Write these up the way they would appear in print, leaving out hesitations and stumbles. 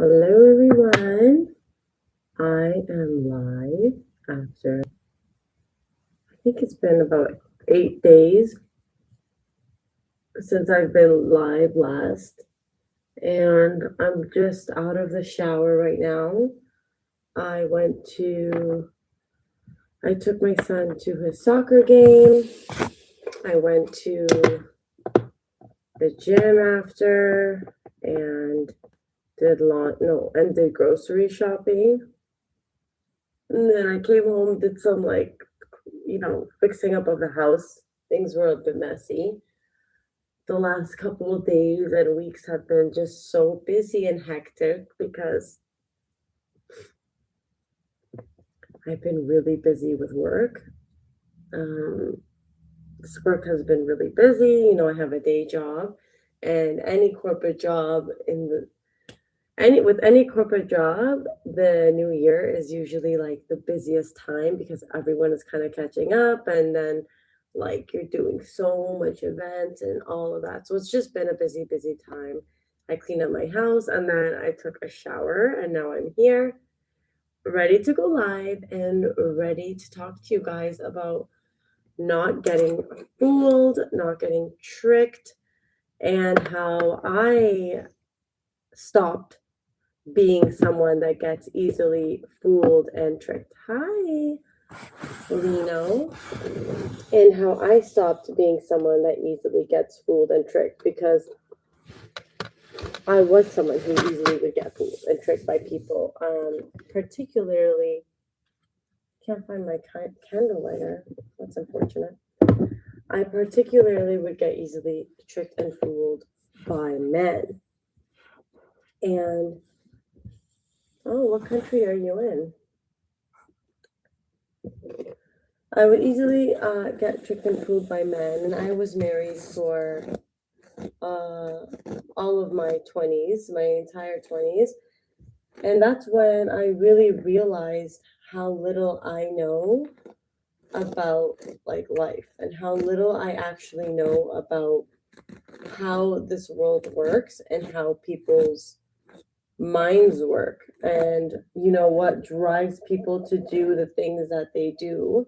Hello, everyone. I am live after, I think it's been about 8 days since I've been live last, and I'm just out of the shower right now. I took my son to his soccer game. I went to the gym after and did grocery shopping. And then I came home, did some fixing up of the house. Things were a bit messy. The last couple of days and weeks have been just so busy and hectic because I've been really busy with work. This work has been really busy. I have a day job, and any corporate job any corporate job, the new year is usually like the busiest time because everyone is kind of catching up, and then like you're doing so much events and all of that. So it's just been a busy, busy time. I cleaned up my house and then I took a shower, and now I'm here ready to go live and ready to talk to you guys about not getting fooled, not getting tricked, and how I stopped being someone that gets easily fooled and tricked. Hi, Lino. And how I stopped being someone that easily gets fooled and tricked, because I was someone who easily would get fooled and tricked by people. Particularly, can't find my candle lighter. That's unfortunate. I particularly would get easily tricked and fooled by men. And what country are you in? I would easily get tricked and fooled by men, and I was married for all of my 20s, my entire 20s. And that's when I really realized how little I know about like life, and how little I actually know about how this world works and how people's minds work, and what drives people to do the things that they do,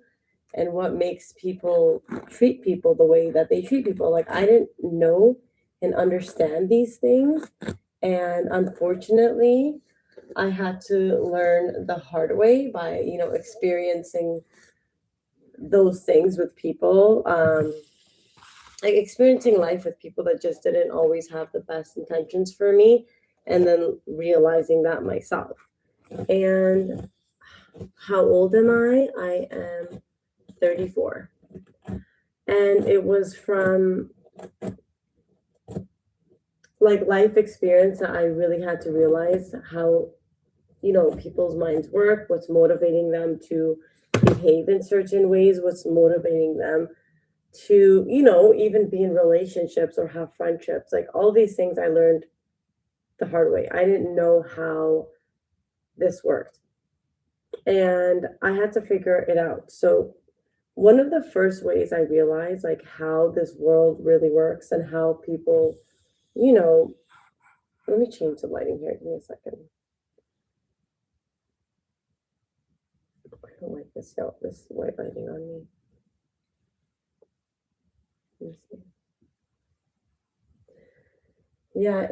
and what makes people treat people the way that they treat people. Like, I didn't know and understand these things, and unfortunately I had to learn the hard way by experiencing those things with people, like experiencing life with people that just didn't always have the best intentions for me, and then realizing that myself. And how old am I am 34. And it was from like life experience that I really had to realize how people's minds work, what's motivating them to behave in certain ways, what's motivating them to even be in relationships or have friendships. Like, all these things I learned the hard way. I didn't know how this worked, and I had to figure it out. So one of the first ways I realized like how this world really works and how people, let me change the lighting here. Give me a second. I don't like this white lighting on me. Let me see. Yeah,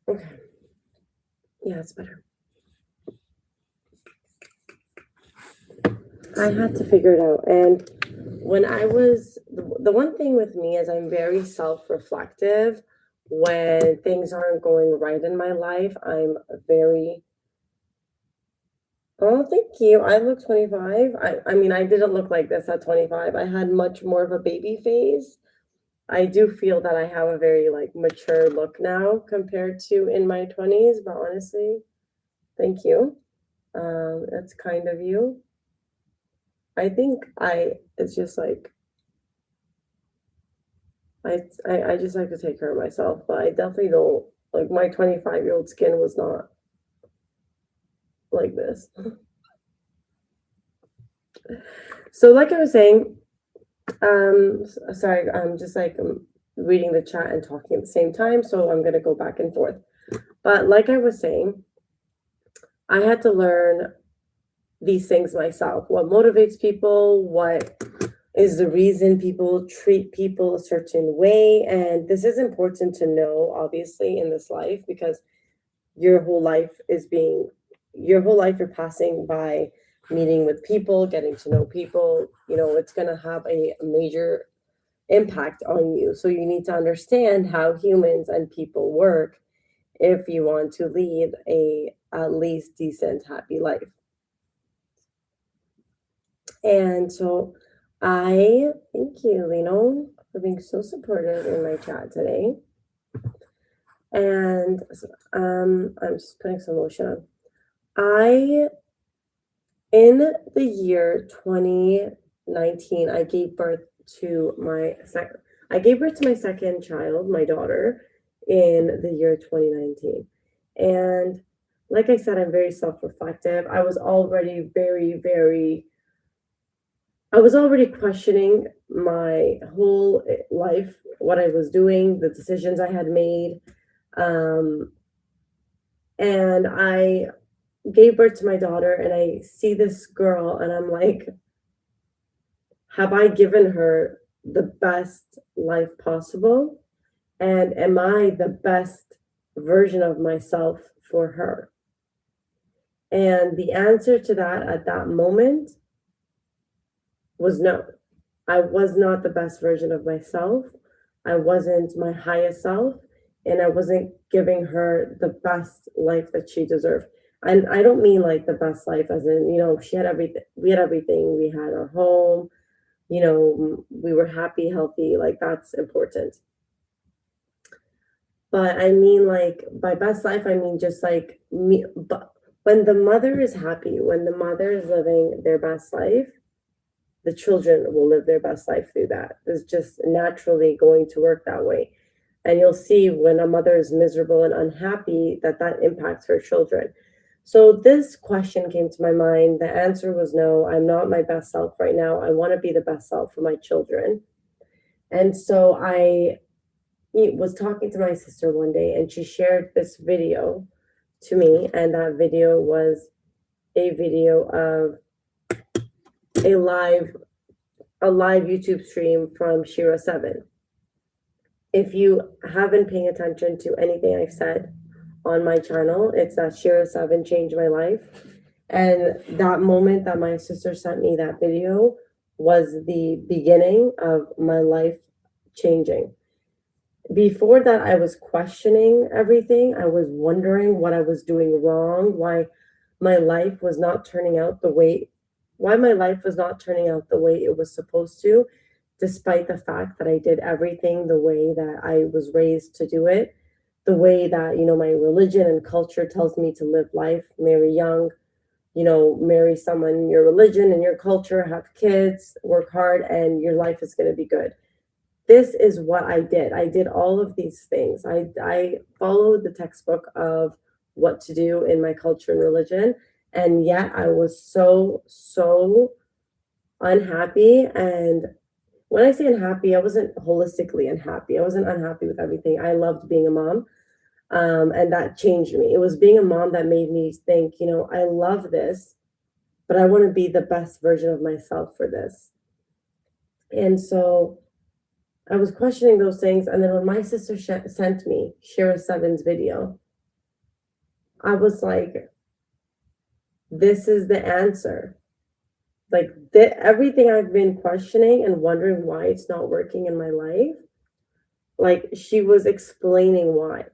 okay. Yeah, it's better. I had to figure it out. And when I was, the one thing with me is I'm very self-reflective. When things aren't going right in my life, I'm very, oh, thank you. I look 25. I mean, I didn't look like this at 25. I had much more of a baby face. I do feel that I have a very like mature look now compared to in my 20s, but honestly, thank you. That's kind of you. I think it's just like, I just like to take care of myself, but I definitely don't, like, my 25-year-old skin was not like this. So like I was saying, sorry, I'm just like reading the chat and talking at the same time, so I'm gonna go back and forth. But like I was saying, I had to learn these things myself. What motivates people, what is the reason people treat people a certain way. And this is important to know, obviously, in this life because your whole life is being, your whole life you're passing by meeting with people, getting to know people. It's going to have a major impact on you. So you need to understand how humans and people work if you want to lead a at least decent, happy life. And so I thank you, Lino, for being so supportive in my chat today. And I'm just putting some lotion on. In the year 2019, I gave birth to my second child, my daughter, in the year 2019. And like I said, I'm very self-reflective. I was already questioning my whole life, what I was doing, the decisions I had made. Um, and I gave birth to my daughter, and I see this girl, and I'm like, have I given her the best life possible? And am I the best version of myself for her? And the answer to that at that moment was no. I was not the best version of myself. I wasn't my highest self, and I wasn't giving her the best life that she deserved. And I don't mean like the best life as in, she had everything. We had everything. We had our home, we were happy, healthy, like that's important. But I mean, like, by best life, I mean just like me. But when the mother is happy, when the mother is living their best life, the children will live their best life through that. It's just naturally going to work that way. And you'll see when a mother is miserable and unhappy that impacts her children. So this question came to my mind. The answer was no, I'm not my best self right now. I want to be the best self for my children. And so I was talking to my sister one day, and she shared this video to me. And that video was a video of a live YouTube stream from Shira 7. If you haven't paying attention to anything I've said on my channel, it's that Shira 7 changed my life. And that moment that my sister sent me that video was the beginning of my life changing. Before that, I was questioning everything. I was wondering what I was doing wrong, why my life was not turning out the way it was supposed to, despite the fact that I did everything the way that I was raised to do it, the way that, my religion and culture tells me to live life, marry young, marry someone in your religion and your culture, have kids, work hard, and your life is going to be good. This is what I did. I did all of these things. I followed the textbook of what to do in my culture and religion, and yet I was so, so unhappy. And when I say unhappy, I wasn't holistically unhappy. I wasn't unhappy with everything. I loved being a mom, and that changed me. It was being a mom that made me think, I love this, but I want to be the best version of myself for this. And so I was questioning those things. And then when my sister sent me Shira 7's video, I was like, this is the answer. Like everything I've been questioning and wondering why it's not working in my life, like she was explaining why.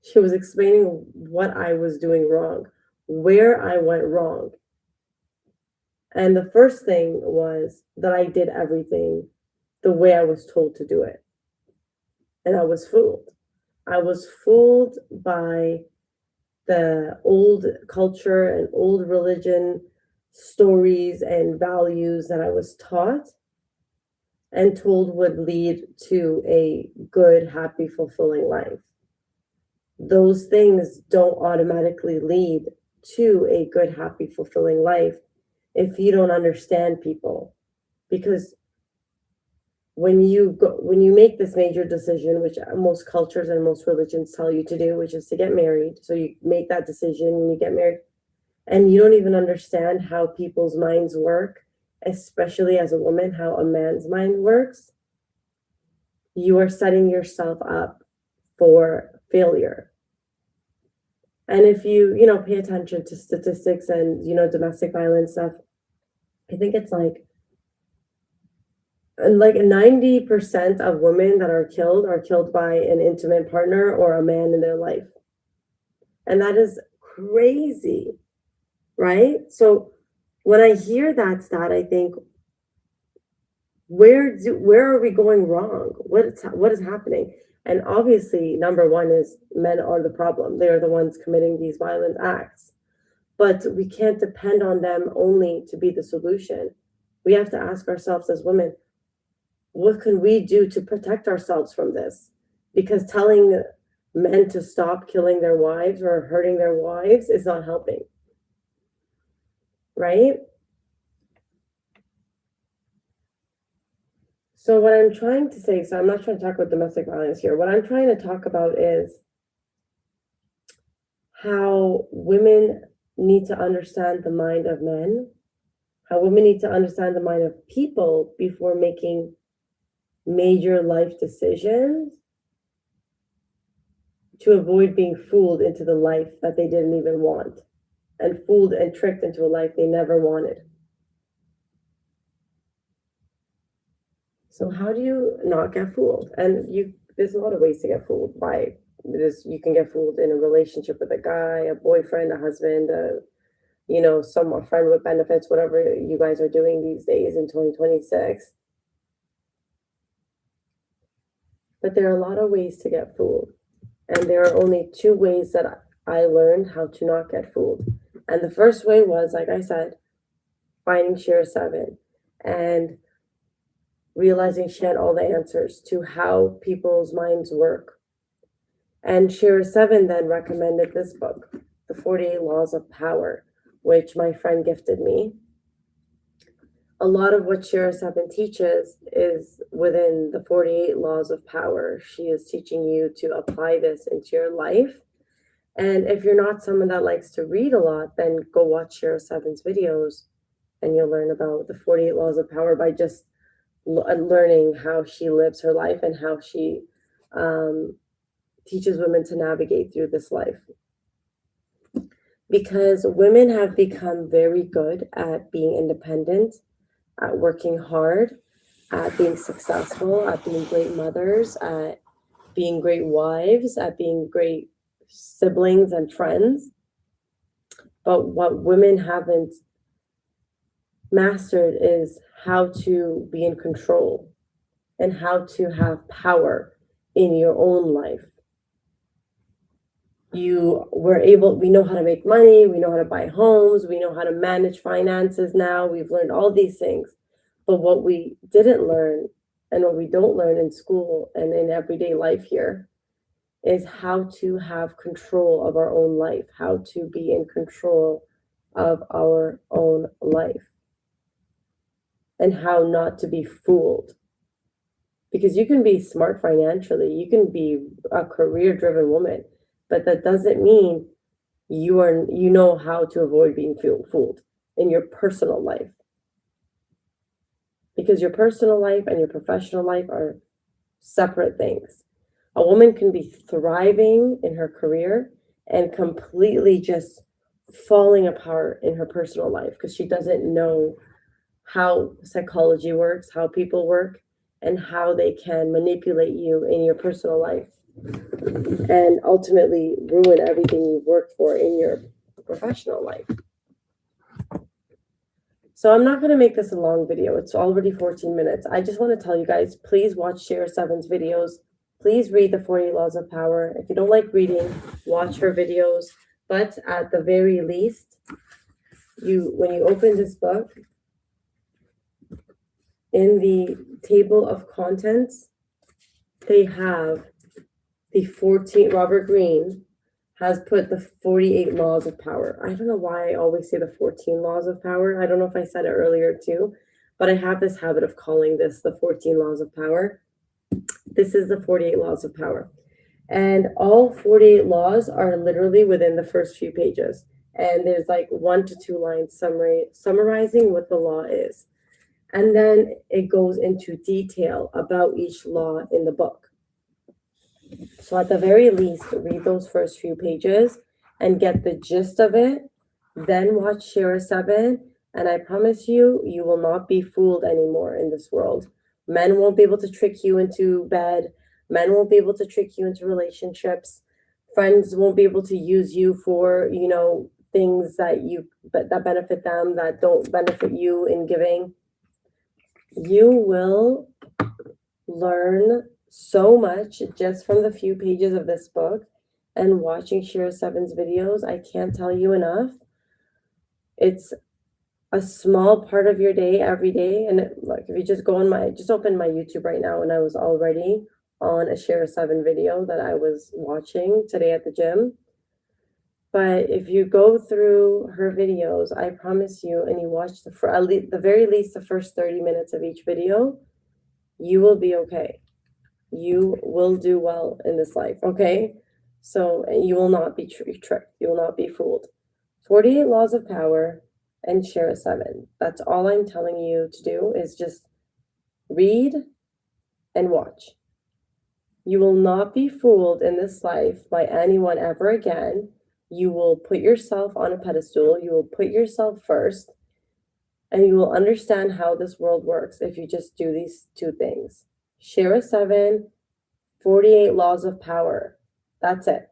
She was explaining what I was doing wrong, where I went wrong. And the first thing was that I did everything the way I was told to do it. And I was fooled. I was fooled by the old culture and old religion stories and values that I was taught and told would lead to a good, happy, fulfilling life. Those things don't automatically lead to a good, happy, fulfilling life if you don't understand people. Because when you make this major decision, which most cultures and most religions tell you to do, which is to get married, so you make that decision and you get married, and you don't even understand how people's minds work, especially as a woman, how a man's mind works, you are setting yourself up for failure. And if you pay attention to statistics and, domestic violence stuff, I think it's like 90% of women that are killed by an intimate partner or a man in their life. And that is crazy, right? So when I hear that stat, I think, where are we going wrong? What is happening? And obviously, number one is men are the problem. They are the ones committing these violent acts. But we can't depend on them only to be the solution. We have to ask ourselves as women, what can we do to protect ourselves from this? Because telling men to stop killing their wives or hurting their wives is not helping, right? So what I'm trying to say, so I'm not trying to talk about domestic violence here. What I'm trying to talk about is how women need to understand the mind of men, how women need to understand the mind of people before making major life decisions to avoid being fooled into the life that they didn't even want, and fooled and tricked into a life they never wanted. So how do you not get fooled? And there's a lot of ways to get fooled by this. You can get fooled in a relationship with a guy, a boyfriend, a husband, a friend with benefits, whatever you guys are doing these days in 2026. But there are a lot of ways to get fooled. And there are only two ways that I learned how to not get fooled. And the first way was, like I said, finding Share 7 and realizing she had all the answers to how people's minds work. And Share 7 then recommended this book, The 48 Laws of Power, which my friend gifted me. A lot of what Share 7 teaches is within the 48 Laws of Power. She is teaching you to apply this into your life. And if you're not someone that likes to read a lot, then go watch Share 7's videos and you'll learn about the 48 Laws of Power by just learning how she lives her life and how she teaches women to navigate through this life. Because women have become very good at being independent, at working hard, at being successful, at being great mothers, at being great wives, at being great siblings and friends. But what women haven't mastered is how to be in control and how to have power in your own life. We know how to make money, we know how to buy homes, we know how to manage finances now, we've learned all these things. But what we didn't learn and what we don't learn in school and in everyday life here is how to have control of our own life, how to be in control of our own life, and how not to be fooled. Because you can be smart financially, you can be a career-driven woman, but that doesn't mean you know how to avoid being fooled in your personal life. Because your personal life and your professional life are separate things. A woman can be thriving in her career and completely just falling apart in her personal life because she doesn't know how psychology works, how people work, and how they can manipulate you in your personal life and ultimately ruin everything you've worked for in your professional life. So I'm not going to make this a long video. It's already 14 minutes. I just want to tell you guys, please watch Share 7's videos. Please read the 48 Laws of Power. If you don't like reading, watch her videos. But at the very least, when you open this book, in the table of contents, they have the 14, Robert Greene has put the 48 laws of power. I don't know why I always say the 14 laws of power. I don't know if I said it earlier too, but I have this habit of calling this the 14 laws of power. This is the 48 laws of power. And all 48 laws are literally within the first few pages. and there's like 1 to 2 lines summarizing what the law is. And then it goes into detail about each law in the book. So at the very least, read those first few pages and get the gist of it. Then watch Shira 7, and I promise you, you will not be fooled anymore in this world. Men won't be able to trick you into bed. Men won't be able to trick you into relationships. Friends won't be able to use you for, things that benefit them, that don't benefit you in giving. You will learn so much just from the few pages of this book and watching Shira 7's videos. I can't tell you enough. It's a small part of your day every day. And if you just open my YouTube right now, and I was already on a Shira 7 video that I was watching today at the gym. But if you go through her videos, I promise you, and you watch the very least the first 30 minutes of each video, you will be okay. You will do well in this life, okay? So you will not be tricked. You will not be fooled. 48 Laws of Power and Shira 7. That's all I'm telling you to do, is just read and watch. You will not be fooled in this life by anyone ever again. You will put yourself on a pedestal. You will put yourself first. And you will understand how this world works if you just do these 2 things. Shira 7, 48 Laws of Power. That's it.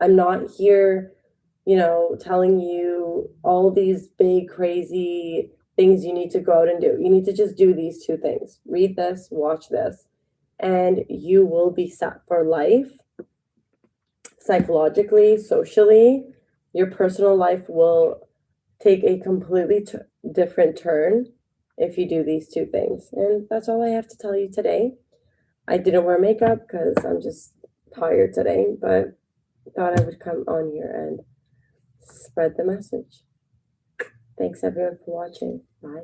I'm not here, telling you all these big, crazy things you need to go out and do. You need to just do these 2 things. Read this, watch this, and you will be set for life. Psychologically, socially, your personal life will take a completely different turn if you do these 2 things. And that's all I have to tell you today. I didn't wear makeup because I'm just tired today, but thought I would come on here and spread the message. Thanks everyone for watching. Bye.